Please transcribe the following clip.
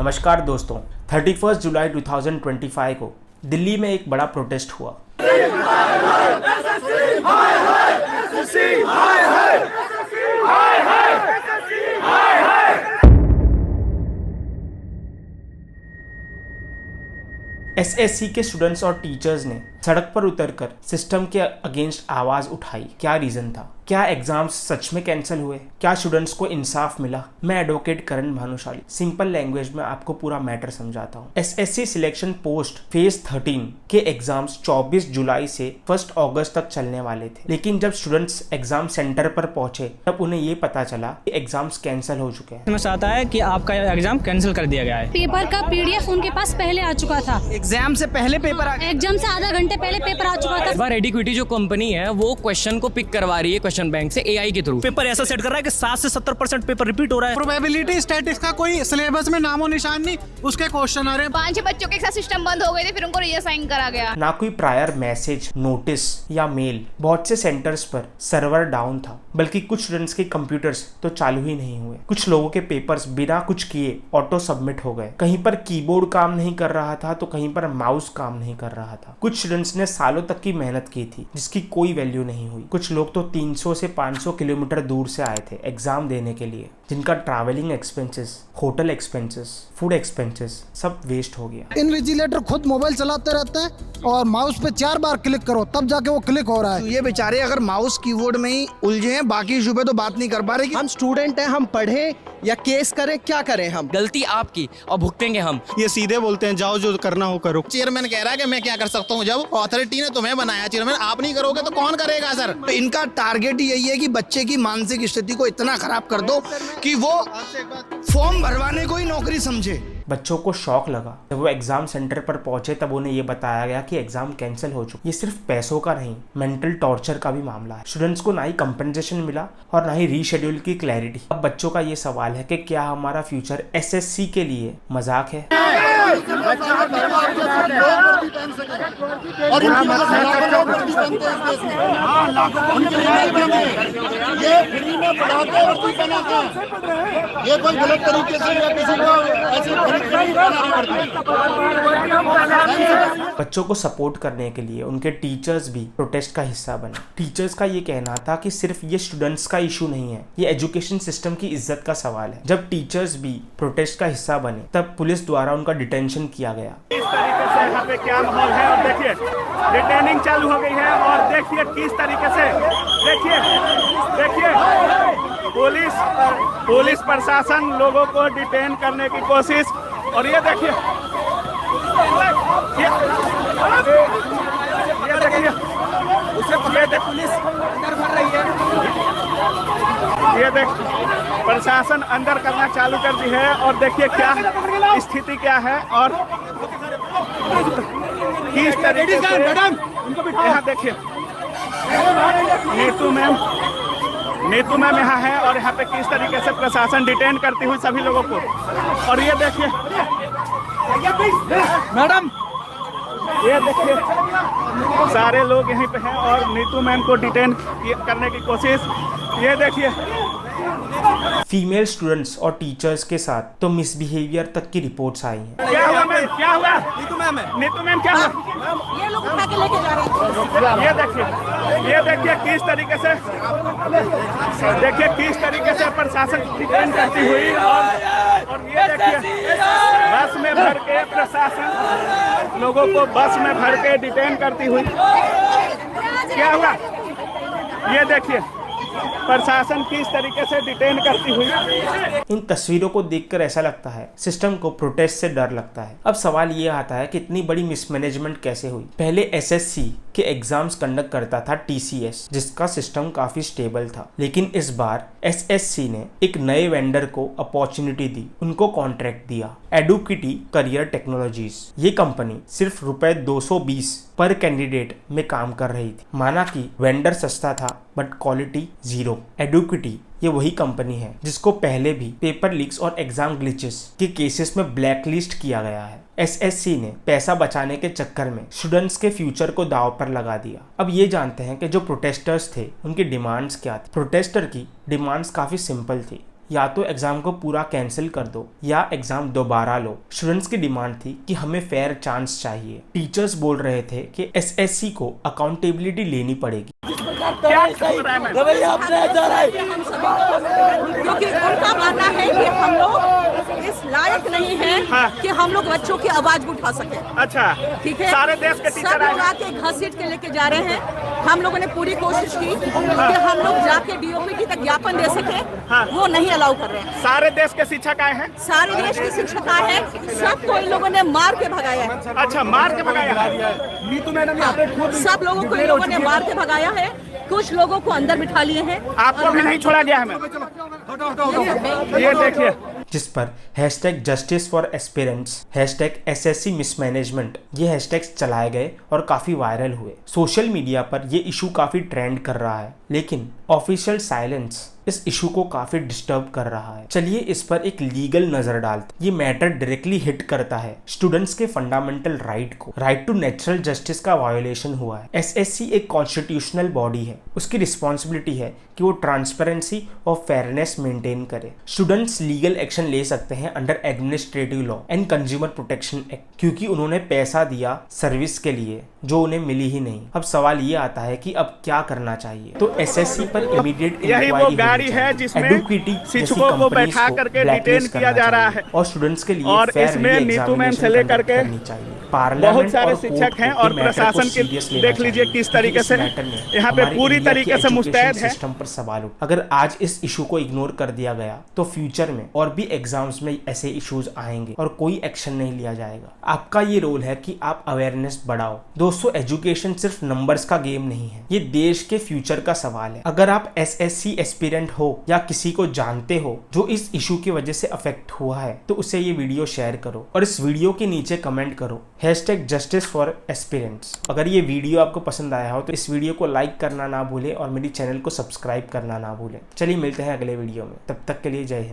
नमस्कार दोस्तों, 31 जुलाई 2025 को दिल्ली में एक बड़ा प्रोटेस्ट हुआ। एसएससी के स्टूडेंट्स और टीचर्स ने सड़क पर उतरकर सिस्टम के अगेंस्ट आवाज उठाई। क्या रीजन था? क्या एग्जाम्स सच में कैंसिल हुए? क्या स्टूडेंट्स को इंसाफ मिला? मैं एडवोकेट करण भानुशाली सिंपल लैंग्वेज में आपको पूरा मैटर समझाता हूँ। एसएससी सिलेक्शन पोस्ट फेज 13 के एग्जाम्स 24 जुलाई से 1 अगस्त तक चलने वाले थे, लेकिन जब स्टूडेंट्स एग्जाम सेंटर पर पहुंचे तब उन्हें ये पता चला कि एग्जाम्स कैंसिल हो चुके हैं। समझ आता है कि आपका एग्जाम कैंसिल कर दिया गया है। पेपर का पीडीएफ उनके पास पहले आ चुका था। एग्जाम से पहले पेपर एग्जाम से आधा घंटे पहले पेपर आ चुका था। इस बार एडिक्विटी जो कंपनी है वो क्वेश्चन को पिक करवा रही है क्वेश्चन बैंक से एआई के थ्रू। पेपर ऐसा सेट कर रहा है कि 60 से 70% पेपर रिपीट हो रहा है। प्रोबेबिलिटी स्टैटिस्टिक्स का कोई सिलेबस में नामो निशान नहीं, उसके क्वेश्चन आ रहे हैं। 5 बच्चों के साथ सिस्टम बंद हो गए थे, फिर उनको रीअसाइन करा गया। ना कोई प्रायर मैसेज, नोटिस या मेल। बहुत से सेंटर्स पर सर्वर डाउन था, बल्कि कुछ स्टूडेंट्स के कंप्यूटर्स तो चालू ही नहीं हुए। कुछ लोगों के पेपर्स बिना कुछ किए ऑटो सबमिट हो गए। कहीं पर कीबोर्ड काम नहीं कर रहा था तो कहीं पर माउस काम नहीं कर रहा था। कुछ स्टूडेंट्स ने सालों तक की मेहनत की थी जिसकी कोई वैल्यू नहीं हुई। कुछ लोग तो 300 से 500 किलोमीटर दूर से आए थे एग्जाम देने के लिए, जिनका travelling expenses, hotel expenses, food expenses सब वेस्ट हो गया। इन्विजिलेटर खुद मोबाइल चलाते रहते हैं और माउस पे 4 बार क्लिक करो तब जाके वो क्लिक हो रहा है। ये बेचारे अगर माउस कीबोर्ड में ही उलझे हैं, बाकी इशू पे तो बात नहीं कर पा रहे। हम स्टूडेंट हैं, हम पढ़े या केस करें, क्या करें? हम गलती आपकी और भुगतेंगे हम। ये सीधे बोलते हैं जाओ जो करना हो करो। चेयरमैन कह रहा है कि मैं क्या कर सकता हूँ, जब अथॉरिटी ने तुम्हें बनाया चेयरमैन, आप नहीं करोगे तो कौन करेगा सर? तो इनका टारगेट यही है कि बच्चे की मानसिक स्थिति को इतना खराब कर दो कि वो फॉर्म भरवाने को ही नौकरी समझे। बच्चों को शॉक लगा जब वो एग्जाम सेंटर पर पहुंचे, तब उन्हें ये बताया गया कि एग्जाम कैंसिल हो चुका। ये सिर्फ पैसों का नहीं, मेंटल टॉर्चर का भी मामला है। स्टूडेंट्स को ना ही कंपनसेशन मिला और ना ही रीशेड्यूल की क्लैरिटी। अब बच्चों का ये सवाल है कि क्या हमारा फ्यूचर एसएससी के लिए मजाक है? ये कोई गलत तरीके से या किसी को बच्चों को सपोर्ट करने के लिए उनके टीचर्स भी प्रोटेस्ट का हिस्सा बने। टीचर्स का ये कहना था कि सिर्फ ये स्टूडेंट्स का इशू नहीं है, ये एजुकेशन सिस्टम की इज्जत का सवाल है। जब टीचर्स भी प्रोटेस्ट का हिस्सा बने तब पुलिस द्वारा उनका डिटेंशन किया गया। इस तरीके से यहाँ पे क्या माहौल है और देखिए डिटेनिंग चालू हो गई है और देखिए किस तरीके से देखिए पुलिस प्रशासन लोगों को डिटेन करने की कोशिश। और ये देखिए पुलिस अंदर भर रही है। ये देख प्रशासन अंदर करना चालू कर दी है और देखिए क्या स्थिति क्या है और किस तरीके से यहाँ देखिए नीतू मैम यहाँ है और यहाँ पे किस तरीके से प्रशासन डिटेन करती हुई सभी लोगों को। और ये देखिए मैडम, ये देखिए सारे लोग यहीं पे हैं और नीतू मैम को डिटेन करने की कोशिश। ये देखिए फीमेल स्टूडेंट्स और टीचर्स के साथ तो मिसबिहेवियर तक की रिपोर्ट्स आई हैं। क्या हुआ मैम? क्या हुआ? नीतू मैम क्या हुआ? ये लोग उठा के लेके जा रहे हैं। ये देखिए किस तरीके से प्रशासन डिटेन करती हुई और ये देखिए बस में भर के प्रशासन लोगों को बस में भर के डिटेन करती हुई। क्या हुआ? ये देखिए प्रशासन किस तरीके से डिटेन करती हुई। इन तस्वीरों को देखकर ऐसा लगता है सिस्टम को प्रोटेस्ट से डर लगता है। अब सवाल ये आता है कि इतनी बड़ी मिसमैनेजमेंट कैसे हुई? पहले एसएससी के एग्जाम्स कंडक्ट करता था टीसीएस, जिसका सिस्टम काफी स्टेबल था, लेकिन इस बार एसएससी ने एक नए वेंडर को अपॉर्चुनिटी दी, उनको कॉन्ट्रैक्ट दिया, एडुकिटी करियर टेक्नोलॉजीज। ये कंपनी सिर्फ ₹220 पर कैंडिडेट में काम कर रही थी। माना कि वेंडर सस्ता था बट क्वालिटी जीरो। एडुकिटी ये वही कंपनी है जिसको पहले भी पेपर लीक्स और एग्जाम ग्लिचेस के केसेस में ब्लैकलिस्ट किया गया है। एसएससी ने पैसा बचाने के चक्कर में स्टूडेंट्स के फ्यूचर को दांव पर लगा दिया। अब ये जानते हैं कि जो प्रोटेस्टर्स थे उनकी डिमांड्स क्या थी। प्रोटेस्टर की डिमांड्स काफी सिंपल थी। या तो एग्जाम को पूरा कैंसिल कर दो या एग्जाम दोबारा लो। स्टूडेंट्स की डिमांड थी कि हमें फेयर चांस चाहिए। टीचर्स बोल रहे थे कि एसएससी को अकाउंटेबिलिटी लेनी पड़ेगी। क्या चल रहा है मैम? क्योंकि उनका मानना है कि हम लोग इस लायक नहीं है कि हम लोग बच्चों की आवाज उठा सके। अच्छा, ठीक है, सारे देश के सब टीचर लोग आए। आके घसीट के लेके जा रहे हैं। हम लोगों ने पूरी कोशिश की कि हम लोग जाके डीओपीटी तक ज्ञापन दे सके, वो नहीं अलाउ कर रहे हैं। सारे देश के शिक्षक आए हैं। सारे देश की शिक्षक आए हैं, सबको इन लोगों ने मार के भगाया है। अच्छा, मार के भगाया। सब लोगों को इन लोगों ने मार के भगाया है, कुछ लोगों को अंदर बिठा लिए हैं। आपको भी नहीं छोड़ा गया है मैम। ये देखिए, जिस पर #Justice for Aspirants, #SSC Mismanagement ये हैशटैग्स चलाए गए और काफी वायरल हुए। सोशल मीडिया पर ये इशू काफी ट्रेंड कर रहा है, लेकिन ऑफिशियल साइलेंस इस इशू को काफी डिस्टर्ब कर रहा है। चलिए इस पर एक लीगल नजर डालते। ये मैटर डायरेक्टली हिट करता है स्टूडेंट्स के फंडामेंटल राइट को। राइट टू नेचुरल जस्टिस का वायोलेशन हुआ है। एसएससी एक कॉन्स्टिट्यूशनल बॉडी है, उसकी रिस्पॉन्सिबिलिटी है कि वो ट्रांसपेरेंसी और फेयरनेस मेंटेन करे। स्टूडेंट्स लीगल एक्शन ले सकते हैं under administrative law and consumer protection act, क्योंकि उन्होंने पैसा दिया सर्विस के लिए जो उन्हें मिली ही नहीं। अब सवाल ये आता है कि अब क्या करना चाहिए। तो एसएससी पर इमीडिएट यही वो गाड़ी है जिसमें शिक्षकों को बैठा करके डिटेन किया जा रहा है और स्टूडेंट्स के लिए और इसमें नीतू मैम से लेकर के बहुत सारे शिक्षक हैं और प्रशासन के देख लीजिए किस तरीके से यहाँ पे पूरी तरीके से मुस्तैद है। सिस्टम पर सवाल उठ, अगर आज इस इशू को इग्नोर कर दिया गया तो फ्यूचर में और भी एग्जाम्स में ऐसे इश्यूज आएंगे और कोई एक्शन नहीं लिया जाएगा। आपका ये रोल है कि आप अवेयरनेस बढ़ाओ। दोस्तों, एजुकेशन सिर्फ नंबर्स का गेम नहीं है, ये देश के फ्यूचर का सवाल है। अगर आप एसएससी एस्पिरेंट हो या किसी को जानते हो जो इस इशू की वजह से अफेक्ट हुआ है, तो उसे ये वीडियो शेयर करो और इस वीडियो के नीचे कमेंट करो #Justice for Aspirants। अगर ये वीडियो आपको पसंद आया हो तो इस वीडियो को लाइक करना ना भूलें और मेरी चैनल को सब्सक्राइब करना ना भूलें। चलिए मिलते हैं अगले वीडियो में, तब तक के लिए जय हिंद।